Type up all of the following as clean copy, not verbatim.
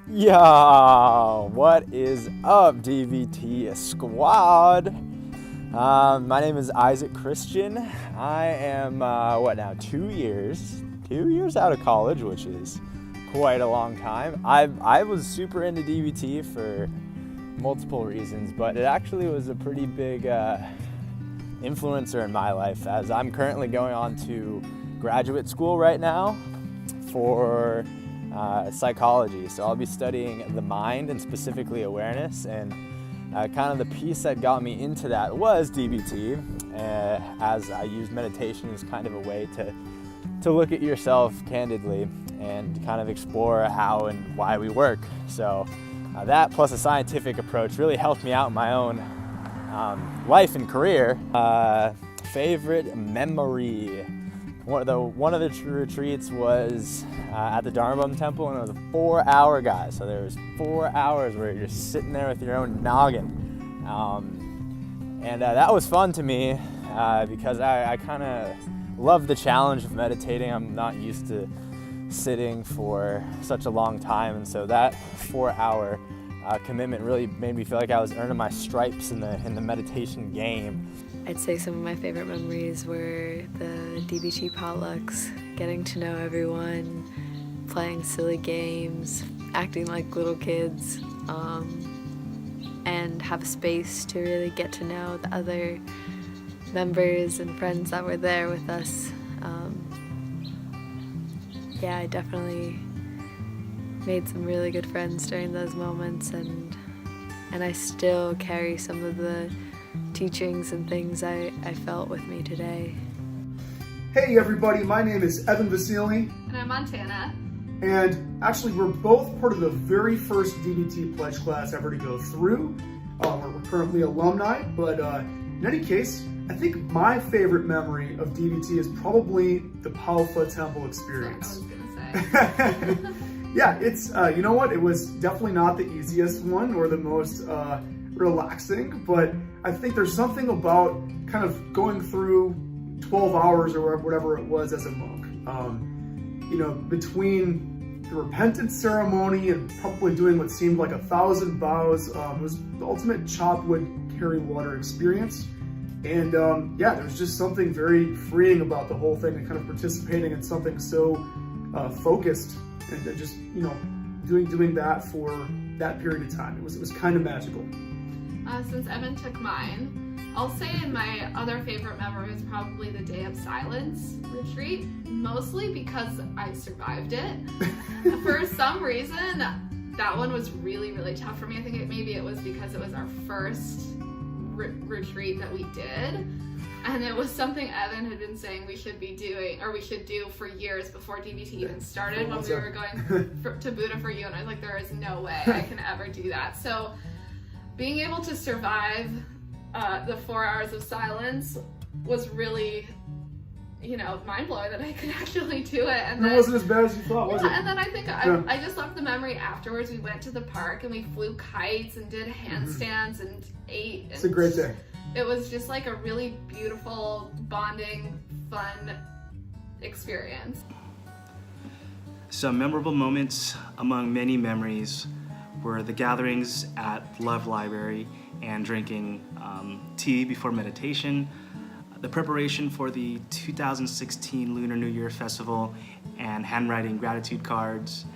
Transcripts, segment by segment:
Yo, what is up, DVT squad? My name is Isaac Christian. I am, 2 years out of college, which is quite a long time. I was super into DVT for multiple reasons, but it actually was a pretty big influencer in my life, as I'm currently going on to graduate school right now for psychology. So I'll be studying the mind and specifically awareness, and kind of the piece that got me into that was DBT, as I use meditation as kind of a way to look at yourself candidly and kind of explore how and why we work. So that plus a scientific approach really helped me out in my own life and career. Favorite memory. One of the retreats was at the Dharma Temple, and it was a 4-hour guy. So there was 4 hours where you're just sitting there with your own noggin. And that was fun to me because I kind of love the challenge of meditating. I'm not used to sitting for such a long time, and so that 4-hour commitment really made me feel like I was earning my stripes in the meditation game. I'd say some of my favorite memories were the DBT potlucks, getting to know everyone, playing silly games, acting like little kids, and have a space to really get to know the other members and friends that were there with us. Yeah, I definitely made some really good friends during those moments, and I still carry some of the teachings and things I felt with me today. Hey everybody, my name is Evan Vasili. And I'm Montana. And actually we're both part of the very first DBT pledge class ever to go through. We're currently alumni, but in any case, I think my favorite memory of DBT is probably the Palfa Temple experience. That's what I was gonna say. Yeah, it's, you know what, it was definitely not the easiest one or the most relaxing, but I think there's something about kind of going through 12 hours or whatever it was as a monk. You know, between the repentance ceremony and probably doing what seemed like 1,000 bows, it was the ultimate chop wood, carry water experience. And yeah, there's just something very freeing about the whole thing and kind of participating in something so focused and just, you know, doing that for that period of time. It was kind of magical. Since Evan took mine, I'll say my other favorite memory is probably the Day of Silence retreat, mostly because I survived it. For some reason, that one was really, really tough for me. I think maybe it was because it was our first retreat that we did. And it was something Evan had been saying we should be doing, or we should do for years before DBT even started, when we were going to Buddha for You, and I was like, there is no way I can ever do that. So being able to survive the 4 hours of silence was really, you know, mind-blowing that I could actually do it. And then, it wasn't as bad as you thought, was it? And then I think I just loved the memory afterwards. We went to the park and we flew kites and did handstands and ate. It's a great day. It was just like a really beautiful, bonding, fun experience. Some memorable moments among many memories were the gatherings at Love Library and drinking tea before meditation, the preparation for the 2016 Lunar New Year Festival and handwriting gratitude cards,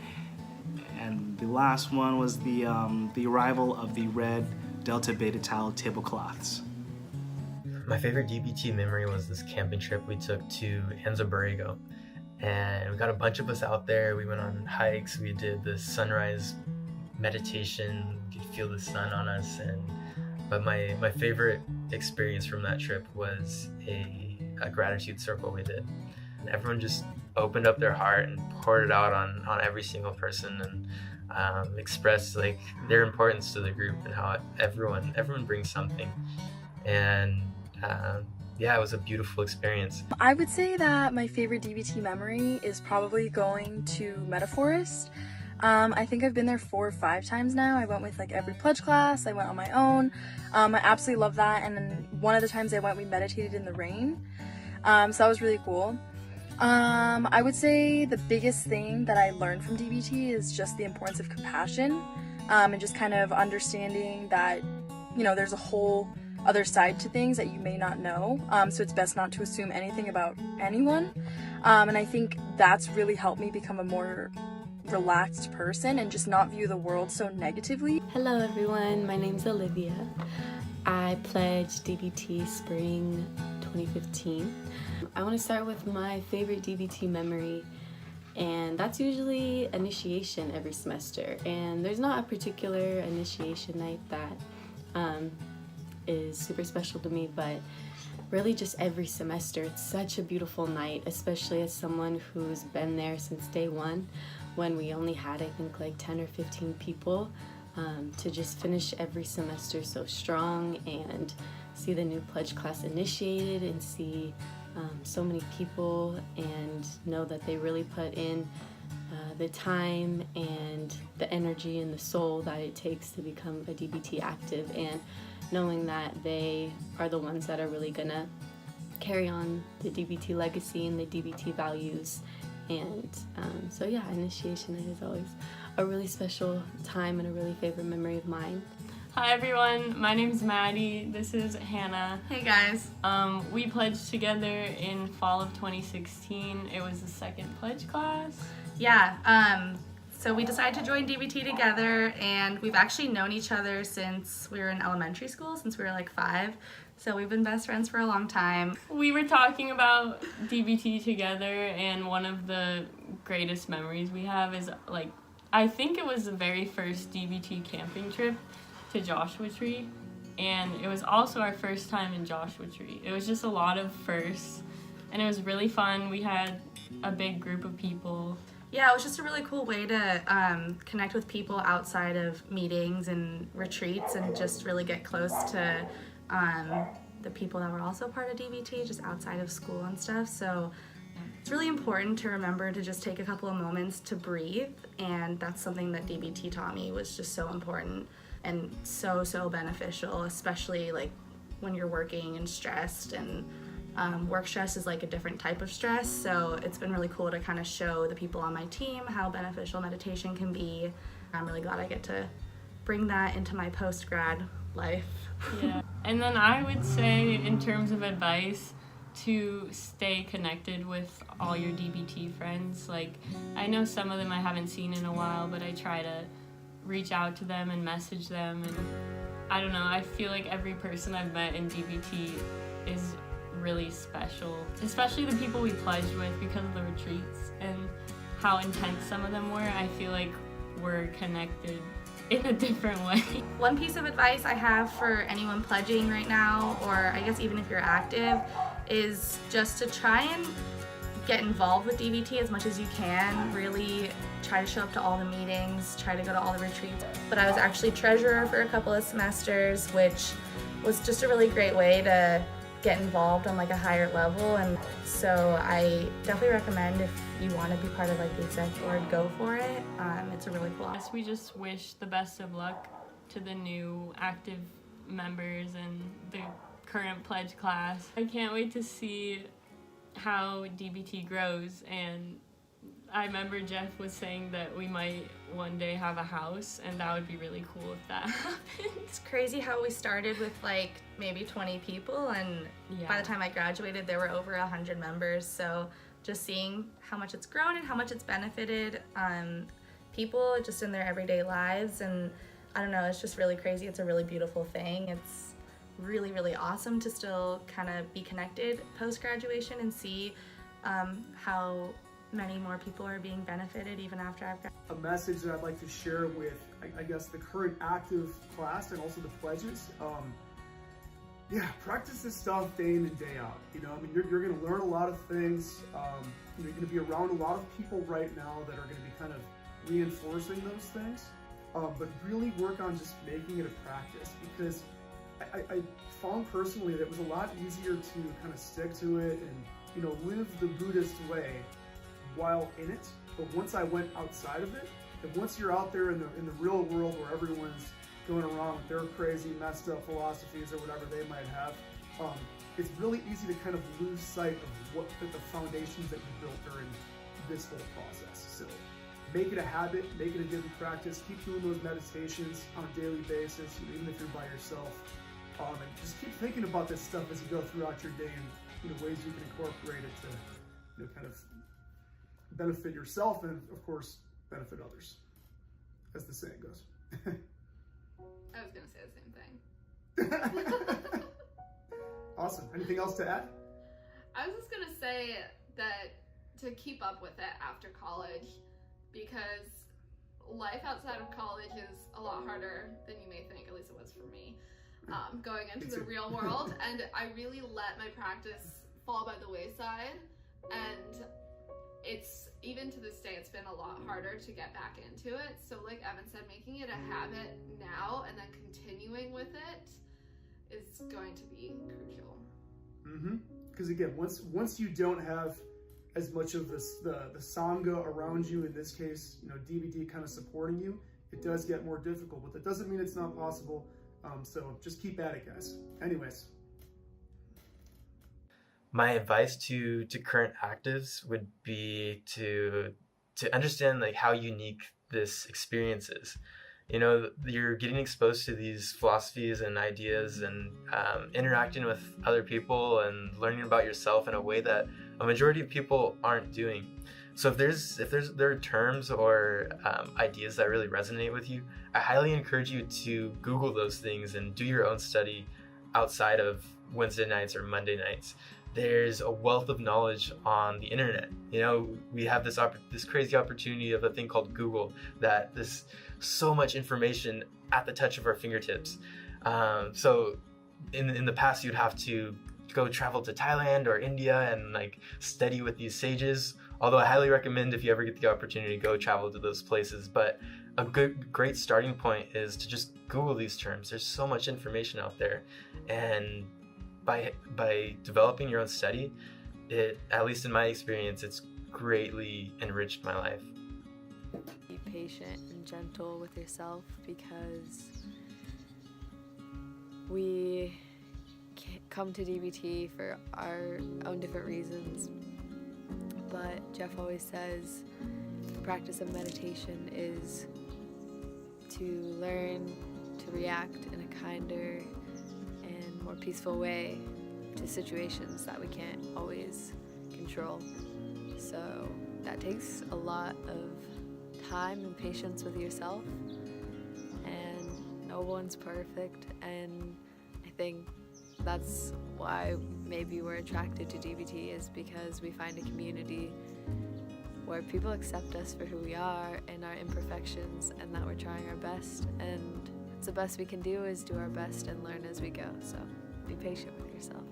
and the last one was the arrival of the red Delta Beta Tau tablecloths. My favorite DBT memory was this camping trip we took to Anza Borrego, and we got a bunch of us out there. We went on hikes, we did the sunrise meditation, you could feel the sun on us, but my favorite experience from that trip was a gratitude circle we did. And everyone just opened up their heart and poured it out on every single person, and expressed like their importance to the group and how everyone brings something. And yeah, it was a beautiful experience. I would say that my favorite DBT memory is probably going to Metaforest. I think I've been there 4 or 5 times now. I went with like every pledge class, I went on my own. I absolutely love that, and then one of the times I went, we meditated in the rain. So that was really cool. I would say the biggest thing that I learned from DBT is just the importance of compassion, and just kind of understanding that, there's a whole other side to things that you may not know. So it's best not to assume anything about anyone. And I think that's really helped me become a more relaxed person and just not view the world so negatively. Hello everyone, my name's Olivia. I pledged DBT spring 2015. I want to start with my favorite DBT memory, and that's usually initiation every semester. And there's not a particular initiation night that is super special to me, but really just every semester. It's such a beautiful night, especially as someone who's been there since day one, when we only had, I think, like 10 or 15 people, to just finish every semester so strong and see the new pledge class initiated and see so many people and know that they really put in the time and the energy and the soul that it takes to become a DBT active, and knowing that they are the ones that are really gonna carry on the DBT legacy and the DBT values. And so yeah, initiation night is always a really special time and a really favorite memory of mine. Hi everyone, my name's Maddie, this is Hannah. Hey guys. We pledged together in fall of 2016. It was the second pledge class. Yeah, so we decided to join DBT together, and we've actually known each other since we were in elementary school, since we were like 5. So we've been best friends for a long time. We were talking about DBT together, and one of the greatest memories we have is, like, I think it was the very first DBT camping trip to Joshua Tree, and it was also our first time in Joshua Tree. It was just a lot of firsts, and it was really fun. We had a big group of people. Yeah, it was just a really cool way to connect with people outside of meetings and retreats, and just really get close to the people that were also part of DBT, just outside of school and stuff. So it's really important to remember to just take a couple of moments to breathe, and that's something that DBT taught me was just so important and so beneficial, especially like when you're working and stressed, and work stress is like a different type of stress. So it's been really cool to kind of show the people on my team how beneficial meditation can be. I'm really glad I get to bring that into my post-grad life. Yeah, and then I would say, in terms of advice, to stay connected with all your DBT friends. Like, I know some of them I haven't seen in a while, but I try to reach out to them and message them, and I don't know, I feel like every person I've met in DBT is really special, especially the people we pledged with, because of the retreats and how intense some of them were. I feel like we're connected in a different way. One piece of advice I have for anyone pledging right now, or I guess even if you're active, is just to try and get involved with DBT as much as you can. Really try to show up to all the meetings, try to go to all the retreats. But I was actually treasurer for a couple of semesters, which was just a really great way to get involved on like a higher level. And so I definitely recommend, if you want to be part of like the exec board, go for it. It's a really cool option. We just wish the best of luck to the new active members and the current pledge class. I can't wait to see how DBT grows, and I remember Jeff was saying that we might one day have a house, and that would be really cool if that happened. It's crazy how we started with like maybe 20 people, and by the time I graduated there were over 100 members. So just seeing how much it's grown and how much it's benefited people just in their everyday lives, and I don't know, it's just really crazy. It's a really beautiful thing. It's really awesome to still kind of be connected post-graduation and see how many more people are being benefited even after I've graduated. A message that I'd like to share with, I guess, the current active class and also the pledges. Yeah, practice this stuff day in and day out. You know, I mean, you're going to learn a lot of things. You're going to be around a lot of people right now that are going to be kind of reinforcing those things. But really work on just making it a practice, because I found personally that it was a lot easier to kind of stick to it and, you know, live the Buddhist way while in it. But once I went outside of it, and once you're out there in the real world where everyone's going around with their crazy, messed up philosophies or whatever they might have, it's really easy to kind of lose sight of the foundations that you built during this whole process. So make it a habit, make it a daily practice, keep doing those meditations on a daily basis, even if you're by yourself. And just keep thinking about this stuff as you go throughout your day and ways you can incorporate it to kind of benefit yourself and of course benefit others, as the saying goes. I was gonna say the same thing. Awesome. Anything else to add? I was just gonna say that to keep up with it after college, because life outside of college is a lot harder than you may think, at least it was for me, going into the real world. And I really let my practice fall by the wayside. And it's, even to this day, it's been a lot harder to get back into it. So like Evan said, making it a habit now and then continuing with it is going to be crucial. Because again, once you don't have as much of this, the Sangha around you, in this case, DBT kind of supporting you, it does get more difficult, but that doesn't mean it's not possible. So just keep at it, guys. Anyways. My advice to current actives would be to understand like how unique this experience is. You're getting exposed to these philosophies and ideas and interacting with other people and learning about yourself in a way that a majority of people aren't doing. So if there are terms or ideas that really resonate with you, I highly encourage you to Google those things and do your own study outside of Wednesday nights or Monday nights. There's a wealth of knowledge on the internet. We have this crazy opportunity of a thing called Google, that there's so much information at the touch of our fingertips. So in the past, you'd have to go travel to Thailand or India and like study with these sages. Although I highly recommend, if you ever get the opportunity, go travel to those places. But a great starting point is to just Google these terms. There's so much information out there, and by developing your own study, it, at least in my experience, it's greatly enriched my life. Be patient and gentle with yourself, because we come to DBT for our own different reasons. But Jeff always says the practice of meditation is to learn to react in a kinder and more peaceful way to situations that we can't always control. So that takes a lot of time and patience with yourself, and no one's perfect, and I think that's why maybe we're attracted to DBT, is because we find a community where people accept us for who we are and our imperfections, and that we're trying our best, and it's the best we can do is do our best and learn as we go. So be patient with yourself.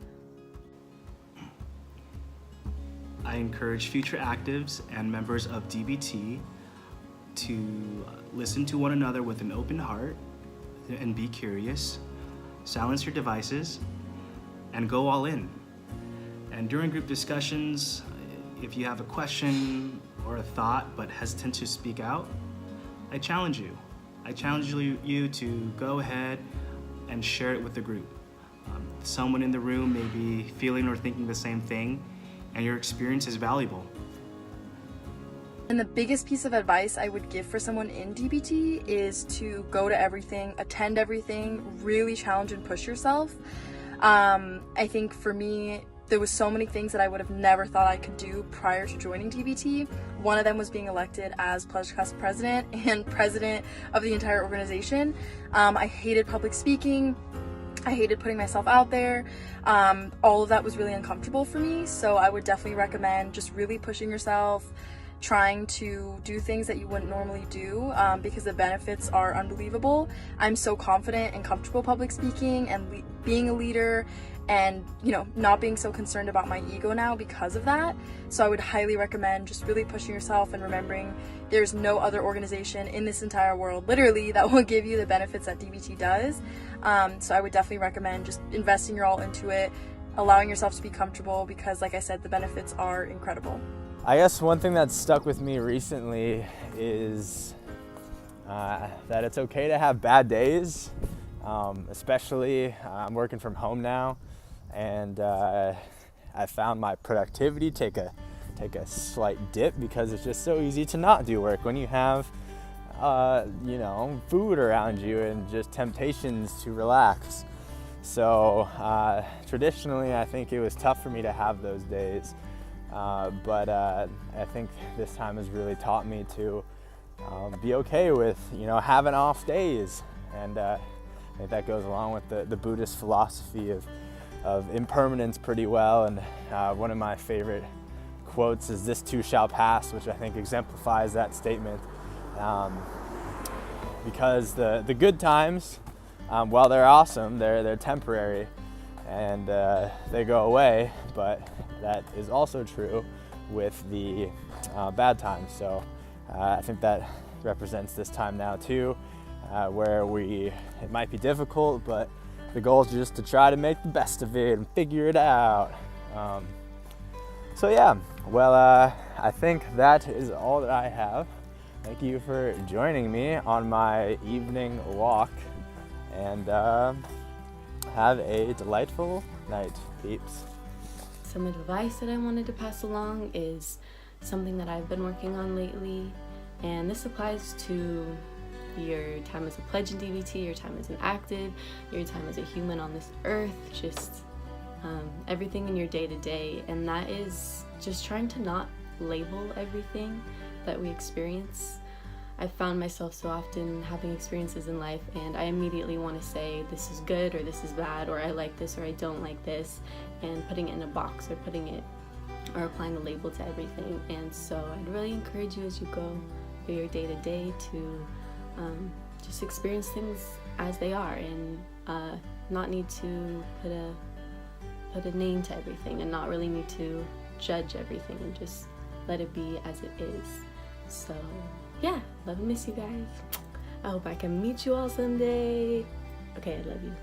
I encourage future actives and members of DBT to listen to one another with an open heart and be curious, silence your devices, and go all in. And during group discussions, if you have a question or a thought but hesitant to speak out, I challenge you. I challenge you to go ahead and share it with the group. Someone in the room may be feeling or thinking the same thing, and your experience is valuable. And the biggest piece of advice I would give for someone in DBT is to go to everything, attend everything, really challenge and push yourself. I think for me, there was so many things that I would have never thought I could do prior to joining DBT. One of them was being elected as Pledge Class President and President of the entire organization. I hated public speaking. I hated putting myself out there. All of that was really uncomfortable for me. So I would definitely recommend just really pushing yourself, trying to do things that you wouldn't normally do, because the benefits are unbelievable. I'm so confident and comfortable public speaking and being a leader, and not being so concerned about my ego now because of that. So I would highly recommend just really pushing yourself and remembering there's no other organization in this entire world, literally, that will give you the benefits that DBT does. So I would definitely recommend just investing your all into it, allowing yourself to be comfortable, because like I said, the benefits are incredible. I guess one thing that's stuck with me recently is that it's okay to have bad days, especially I'm working from home now, and I found my productivity take a slight dip because it's just so easy to not do work when you have food around you and just temptations to relax. So traditionally, I think it was tough for me to have those days, but I think this time has really taught me to be okay with having off days, and I think that goes along with the Buddhist philosophy of impermanence pretty well. And one of my favorite quotes is "This too shall pass," which I think exemplifies that statement. Because the good times, while they're awesome, they're temporary and they go away. But that is also true with the bad times. So I think that represents this time now too, where it might be difficult, but the goal is just to try to make the best of it and figure it out. So yeah, well, I think that is all that I have. Thank you for joining me on my evening walk, and have a delightful night, peeps. Some advice that I wanted to pass along is something that I've been working on lately, and this applies to your time as a pledge in DBT, your time as an active, your time as a human on this earth, just everything in your day-to-day, and that is just trying to not label everything that we experience. I found myself so often having experiences in life and I immediately want to say this is good or this is bad or I like this or I don't like this, and putting it in a box or applying a label to everything. And so I'd really encourage you as you go through your day-to-day to just experience things as they are, and not need to put a name to everything, and not really need to judge everything, and just let it be as it is. So yeah, love and miss you guys. I hope I can meet you all someday. Okay, I love you.